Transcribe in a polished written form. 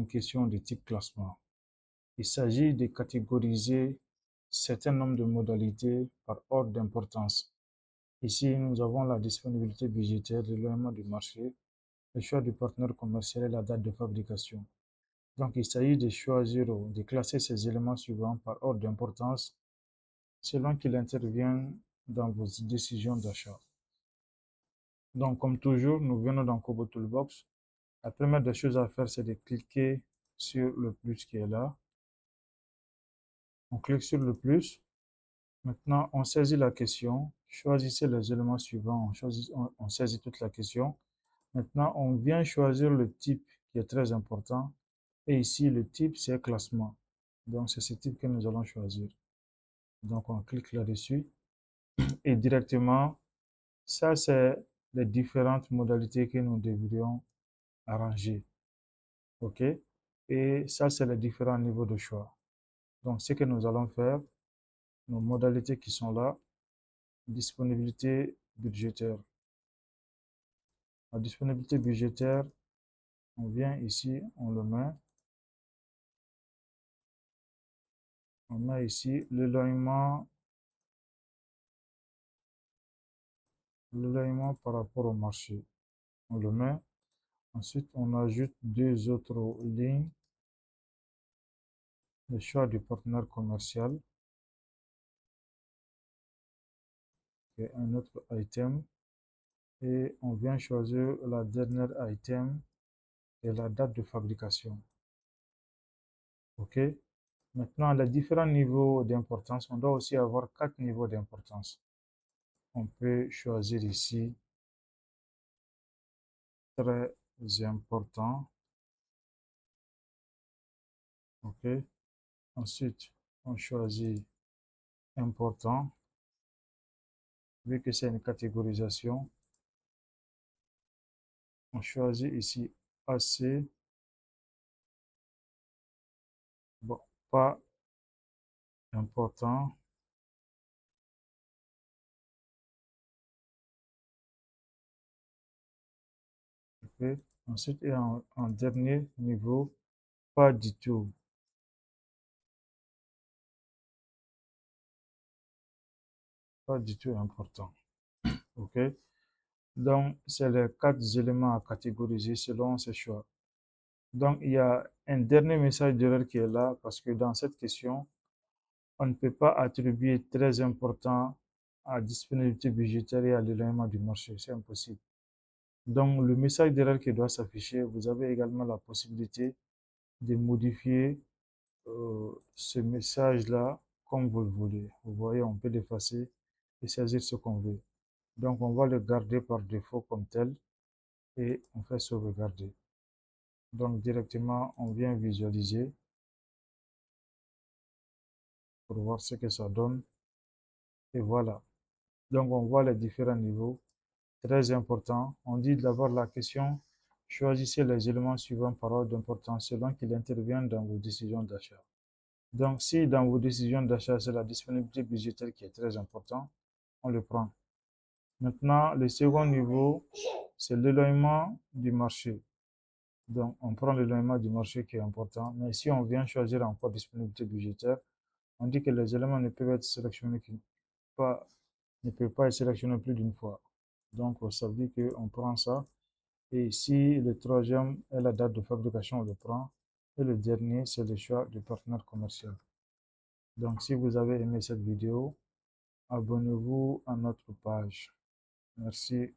une question de type classement. Il s'agit de catégoriser certain nombre de modalités par ordre d'importance. Ici, nous avons la disponibilité budgétaire, l'éloignement du marché, le choix du partenaire commercial et la date de fabrication. Donc, il s'agit de choisir ou de classer ces éléments suivants par ordre d'importance selon qu'il intervient dans vos décisions d'achat. Donc, comme toujours, nous venons dans Kobo Toolbox. La première des choses à faire, c'est de cliquer sur le plus qui est là. On clique sur le plus. Maintenant, on saisit la question. Choisissez les éléments suivants. On saisit toute la question. Maintenant, on vient choisir le type qui est très important. Et ici, le type, c'est classement. Donc, c'est ce type que nous allons choisir. Donc, on clique là-dessus. Et directement, ça, c'est les différentes modalités que nous devrions arranger. OK? Et ça, c'est les différents niveaux de choix. Donc, ce que nous allons faire, nos modalités qui sont là, disponibilité budgétaire. La disponibilité budgétaire, on vient ici, on le met. On met ici l'éloignement par rapport au marché. On le met. Ensuite, on ajoute deux autres lignes. Le choix du partenaire commercial. Et un autre item. Et on vient choisir la dernière item et la date de fabrication. OK? Maintenant, les différents niveaux d'importance, on doit aussi avoir 4 niveaux d'importance. On peut choisir ici très important. OK? Ensuite, on choisit important. Vu que c'est une catégorisation, on choisit ici assez. Bon, pas important. OK? Ensuite, et en dernier niveau, pas du tout. Pas du tout important. OK? Donc, c'est les 4 éléments à catégoriser selon ces choix. Donc, il y a un dernier message d'erreur qui est là parce que dans cette question, on ne peut pas attribuer très important à disponibilité budgétaire et à l'éloignement du marché. C'est impossible. Donc, le message d'erreur qui doit s'afficher, vous avez également la possibilité de modifier ce message-là comme vous le voulez. Vous voyez, on peut l'effacer et saisir ce qu'on veut. Donc, on va le garder par défaut comme tel et on fait sauvegarder. Donc, directement, on vient visualiser pour voir ce que ça donne. Et voilà. Donc, on voit les différents niveaux. Très important. On dit d'abord la question, choisissez les éléments suivants par ordre d'importance selon qu'ils interviennent dans vos décisions d'achat. Donc, si dans vos décisions d'achat, c'est la disponibilité budgétaire qui est très important, on le prend. Maintenant, le second niveau, c'est l'éloignement du marché. Donc, on prend l'éloignement du marché qui est important. Mais si on vient choisir encore disponibilité budgétaire, on dit que les éléments ne peuvent être sélectionnés ne peuvent pas être sélectionnés plus d'une fois. Donc, ça veut dire qu'on prend ça. Et ici, le troisième est la date de fabrication, on le prend. Et le dernier, c'est le choix du partenaire commercial. Donc, si vous avez aimé cette vidéo, abonnez-vous à notre page. Merci.